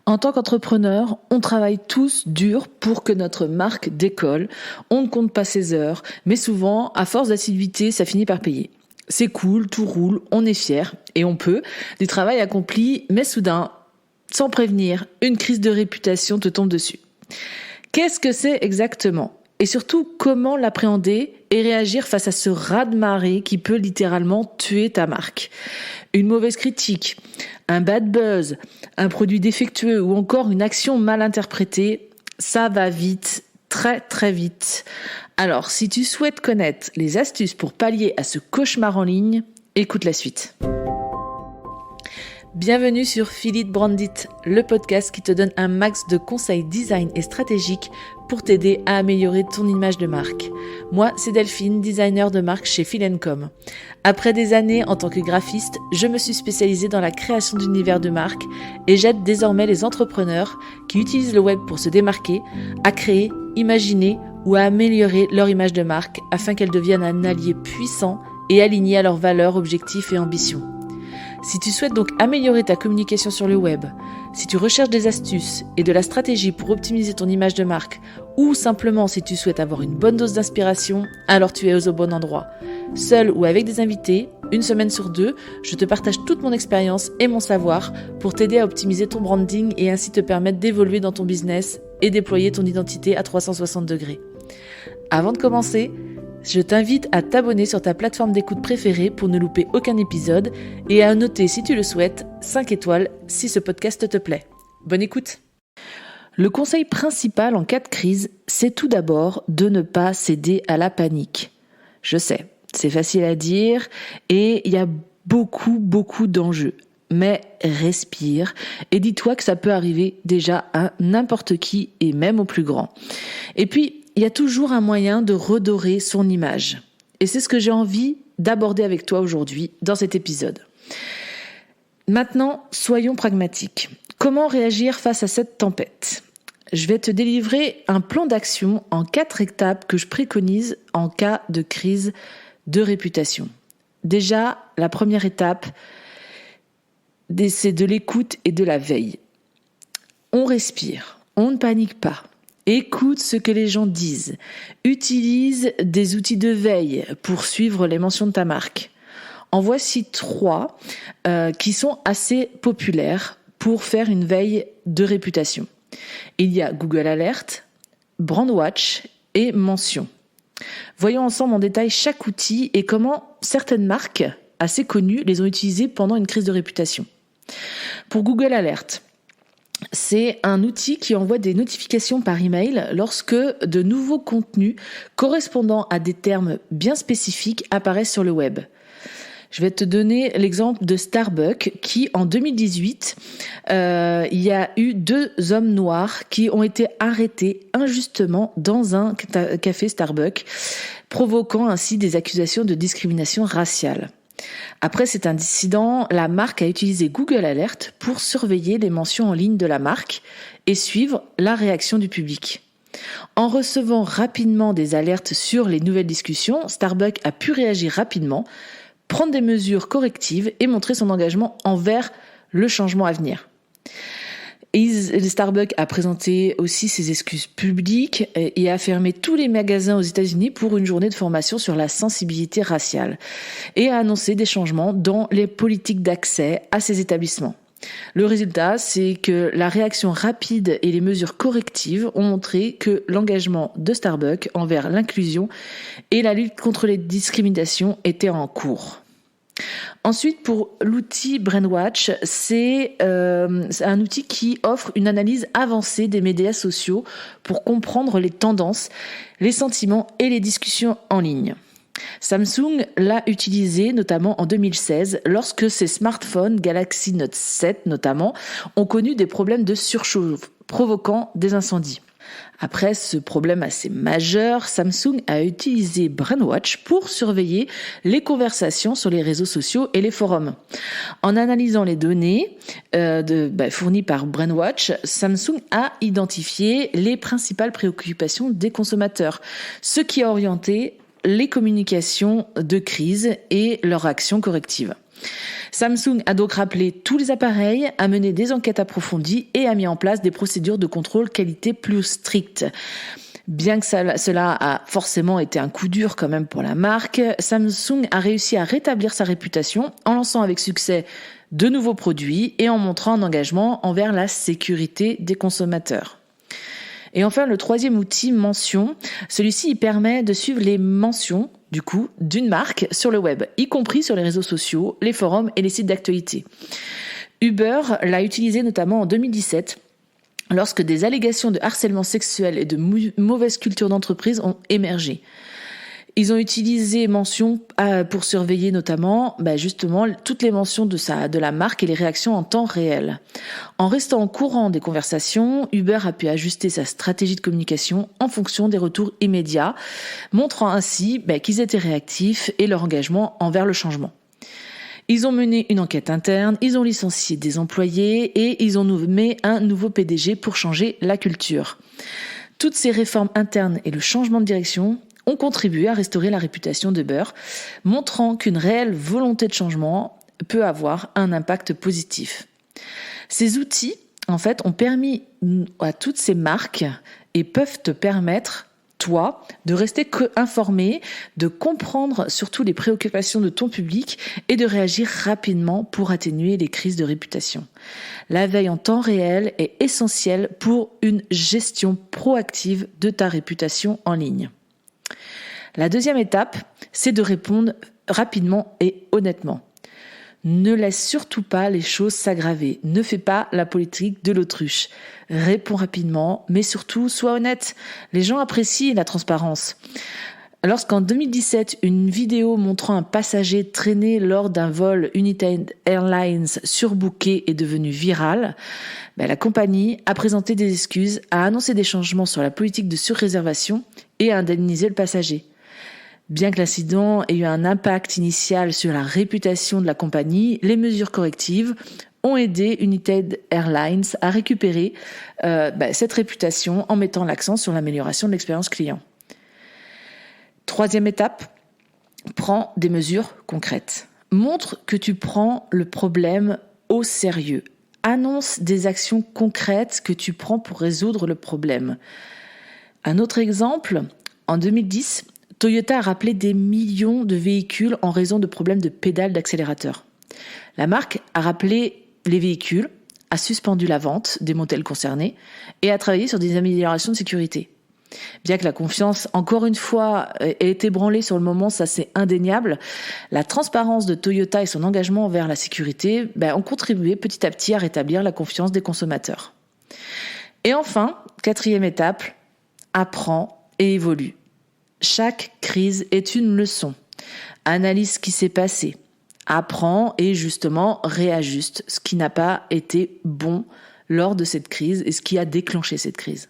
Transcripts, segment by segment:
En tant qu'entrepreneur, on travaille tous dur pour que notre marque décolle. On ne compte pas ses heures, mais souvent, à force d'assiduité, ça finit par payer. C'est cool, tout roule, on est fier et on peut. Du travail accompli, mais soudain, sans prévenir, une crise de réputation te tombe dessus. Qu'est-ce que c'est exactement ? Et surtout, comment l'appréhender et réagir face à ce raz-de-marée qui peut littéralement tuer ta marque ? Une mauvaise critique, un bad buzz, un produit défectueux ou encore une action mal interprétée, ça va vite, très très vite. Alors, si tu souhaites connaître les astuces pour pallier à ce cauchemar en ligne, écoute la suite. Bienvenue sur Feel It Brand It, le podcast qui te donne un max de conseils design et stratégiques pour t'aider à améliorer ton image de marque. Moi, c'est Delphine, designer de marque chez Feel & Com. Après des années en tant que graphiste, je me suis spécialisée dans la création d'univers de marque et j'aide désormais les entrepreneurs qui utilisent le web pour se démarquer à créer, imaginer ou à améliorer leur image de marque afin qu'elle devienne un allié puissant et aligné à leurs valeurs, objectifs et ambitions. Si tu souhaites donc améliorer ta communication sur le web, si tu recherches des astuces et de la stratégie pour optimiser ton image de marque, ou simplement si tu souhaites avoir une bonne dose d'inspiration, alors tu es au bon endroit. Seul ou avec des invités, une semaine sur 2, je te partage toute mon expérience et mon savoir pour t'aider à optimiser ton branding et ainsi te permettre d'évoluer dans ton business et déployer ton identité à 360 degrés. Avant de commencer, je t'invite à t'abonner sur ta plateforme d'écoute préférée pour ne louper aucun épisode et à noter, si tu le souhaites, 5 étoiles si ce podcast te plaît. Bonne écoute! Le conseil principal en cas de crise, c'est tout d'abord de ne pas céder à la panique. Je sais, c'est facile à dire et il y a beaucoup d'enjeux. Mais respire et dis-toi que ça peut arriver déjà à n'importe qui et même au plus grand. Et puis, il y a toujours un moyen de redorer son image. Et c'est ce que j'ai envie d'aborder avec toi aujourd'hui dans cet épisode. Maintenant, soyons pragmatiques. Comment réagir face à cette tempête ? Je vais te délivrer un plan d'action en 4 étapes que je préconise en cas de crise de réputation. Déjà, la première étape, c'est de l'écoute et de la veille. On respire, on ne panique pas. Écoute ce que les gens disent. Utilise des outils de veille pour suivre les mentions de ta marque. En voici 3 qui sont assez populaires pour faire une veille de réputation. Il y a Google Alert, Brandwatch et Mentions. Voyons ensemble en détail chaque outil et comment certaines marques assez connues les ont utilisés pendant une crise de réputation. Pour Google Alert, c'est un outil qui envoie des notifications par email lorsque de nouveaux contenus correspondant à des termes bien spécifiques apparaissent sur le web. Je vais te donner l'exemple de Starbucks qui, en 2018, il y a eu 2 hommes noirs qui ont été arrêtés injustement dans un café Starbucks, provoquant ainsi des accusations de discrimination raciale. Après cet incident, la marque a utilisé Google Alert pour surveiller les mentions en ligne de la marque et suivre la réaction du public. En recevant rapidement des alertes sur les nouvelles discussions, Starbucks a pu réagir rapidement, prendre des mesures correctives et montrer son engagement envers le changement à venir. Starbucks a présenté aussi ses excuses publiques et a fermé tous les magasins aux États-Unis pour une journée de formation sur la sensibilité raciale et a annoncé des changements dans les politiques d'accès à ces établissements. Le résultat, c'est que la réaction rapide et les mesures correctives ont montré que l'engagement de Starbucks envers l'inclusion et la lutte contre les discriminations étaient en cours. Ensuite, pour l'outil Brandwatch, c'est un outil qui offre une analyse avancée des médias sociaux pour comprendre les tendances, les sentiments et les discussions en ligne. Samsung l'a utilisé notamment en 2016 lorsque ses smartphones Galaxy Note 7 notamment ont connu des problèmes de surchauffe provoquant des incendies. Après ce problème assez majeur, Samsung a utilisé Brandwatch pour surveiller les conversations sur les réseaux sociaux et les forums. En analysant les données fournies par Brandwatch, Samsung a identifié les principales préoccupations des consommateurs, ce qui a orienté les communications de crise et leurs actions correctives. Samsung a donc rappelé tous les appareils, a mené des enquêtes approfondies et a mis en place des procédures de contrôle qualité plus strictes. Bien que cela a forcément été un coup dur quand même pour la marque, Samsung a réussi à rétablir sa réputation en lançant avec succès de nouveaux produits et en montrant un engagement envers la sécurité des consommateurs. Et enfin, le troisième outil, Mentions, celui-ci permet de suivre les mentions d'une marque sur le web, y compris sur les réseaux sociaux, les forums et les sites d'actualité. Uber l'a utilisé notamment en 2017 lorsque des allégations de harcèlement sexuel et de mauvaise culture d'entreprise ont émergé. Ils ont utilisé Mentions pour surveiller notamment justement toutes les mentions de la marque et les réactions en temps réel. En restant au courant des conversations, Uber a pu ajuster sa stratégie de communication en fonction des retours immédiats, montrant ainsi qu'ils étaient réactifs et leur engagement envers le changement. Ils ont mené une enquête interne, ils ont licencié des employés et ils ont nommé un nouveau PDG pour changer la culture. Toutes ces réformes internes et le changement de direction ont contribué à restaurer la réputation d'Uber, montrant qu'une réelle volonté de changement peut avoir un impact positif. Ces outils, en fait, ont permis à toutes ces marques et peuvent te permettre toi, de rester informé, de comprendre surtout les préoccupations de ton public et de réagir rapidement pour atténuer les crises de réputation. La veille en temps réel est essentielle pour une gestion proactive de ta réputation en ligne. La deuxième étape, c'est de répondre rapidement et honnêtement. Ne laisse surtout pas les choses s'aggraver. Ne fais pas la politique de l'autruche. Réponds rapidement, mais surtout, sois honnête. Les gens apprécient la transparence. Lorsqu'en 2017, une vidéo montrant un passager traîné lors d'un vol United Airlines surbooké est devenue virale, la compagnie a présenté des excuses, a annoncé des changements sur la politique de surréservation et a indemnisé le passager. Bien que l'incident ait eu un impact initial sur la réputation de la compagnie, les mesures correctives ont aidé United Airlines à récupérer cette réputation en mettant l'accent sur l'amélioration de l'expérience client. Troisième étape, prends des mesures concrètes. Montre que tu prends le problème au sérieux. Annonce des actions concrètes que tu prends pour résoudre le problème. Un autre exemple, en 2010, Toyota a rappelé des millions de véhicules en raison de problèmes de pédales d'accélérateur. La marque a rappelé les véhicules, a suspendu la vente des modèles concernés et a travaillé sur des améliorations de sécurité. Bien que la confiance, encore une fois, ait été ébranlée sur le moment, ça c'est indéniable, la transparence de Toyota et son engagement envers la sécurité ont contribué petit à petit à rétablir la confiance des consommateurs. Et enfin, quatrième étape, apprends et évolue. Chaque crise est une leçon. Analyse ce qui s'est passé. Apprends et justement réajuste ce qui n'a pas été bon lors de cette crise et ce qui a déclenché cette crise.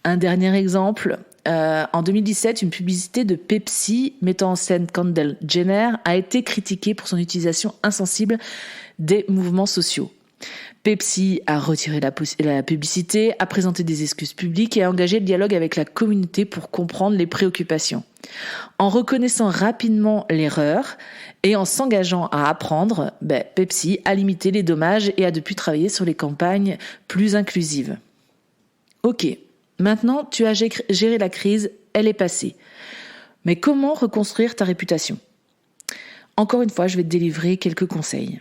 Un dernier exemple, en 2017, une publicité de Pepsi mettant en scène Kendall Jenner a été critiquée pour son utilisation insensible des mouvements sociaux. Pepsi a retiré la publicité, a présenté des excuses publiques et a engagé le dialogue avec la communauté pour comprendre les préoccupations. En reconnaissant rapidement l'erreur et en s'engageant à apprendre, Pepsi a limité les dommages et a depuis travaillé sur les campagnes plus inclusives. Ok, maintenant tu as géré la crise, elle est passée. Mais comment reconstruire ta réputation ? Encore une fois, je vais te délivrer quelques conseils.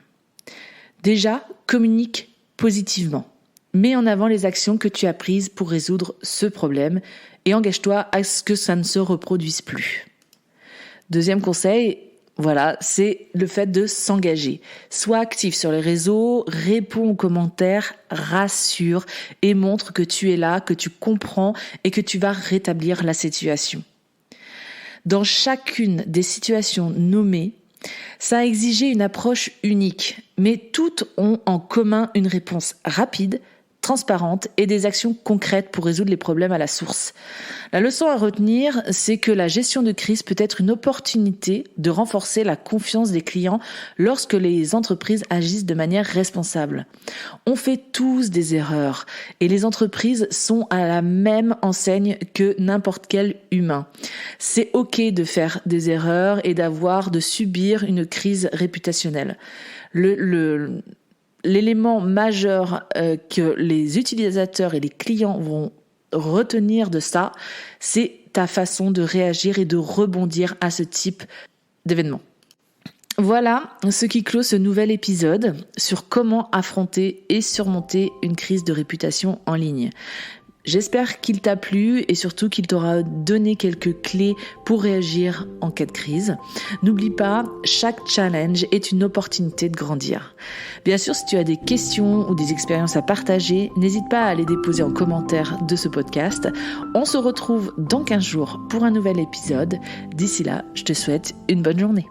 Déjà, communique positivement. Mets en avant les actions que tu as prises pour résoudre ce problème et engage-toi à ce que ça ne se reproduise plus. Deuxième conseil, c'est le fait de s'engager. Sois actif sur les réseaux, réponds aux commentaires, rassure et montre que tu es là, que tu comprends et que tu vas rétablir la situation. Dans chacune des situations nommées, ça a exigé une approche unique, mais toutes ont en commun une réponse rapide, transparentes et des actions concrètes pour résoudre les problèmes à la source. La leçon à retenir, c'est que la gestion de crise peut être une opportunité de renforcer la confiance des clients lorsque les entreprises agissent de manière responsable. On fait tous des erreurs et les entreprises sont à la même enseigne que n'importe quel humain. C'est ok de faire des erreurs et de subir une crise réputationnelle. L'élément majeur que les utilisateurs et les clients vont retenir de ça, c'est ta façon de réagir et de rebondir à ce type d'événement. Voilà ce qui clôt ce nouvel épisode sur comment affronter et surmonter une crise de réputation en ligne. J'espère qu'il t'a plu et surtout qu'il t'aura donné quelques clés pour réagir en cas de crise. N'oublie pas, chaque challenge est une opportunité de grandir. Bien sûr, si tu as des questions ou des expériences à partager, n'hésite pas à les déposer en commentaire de ce podcast. On se retrouve dans 15 jours pour un nouvel épisode. D'ici là, je te souhaite une bonne journée.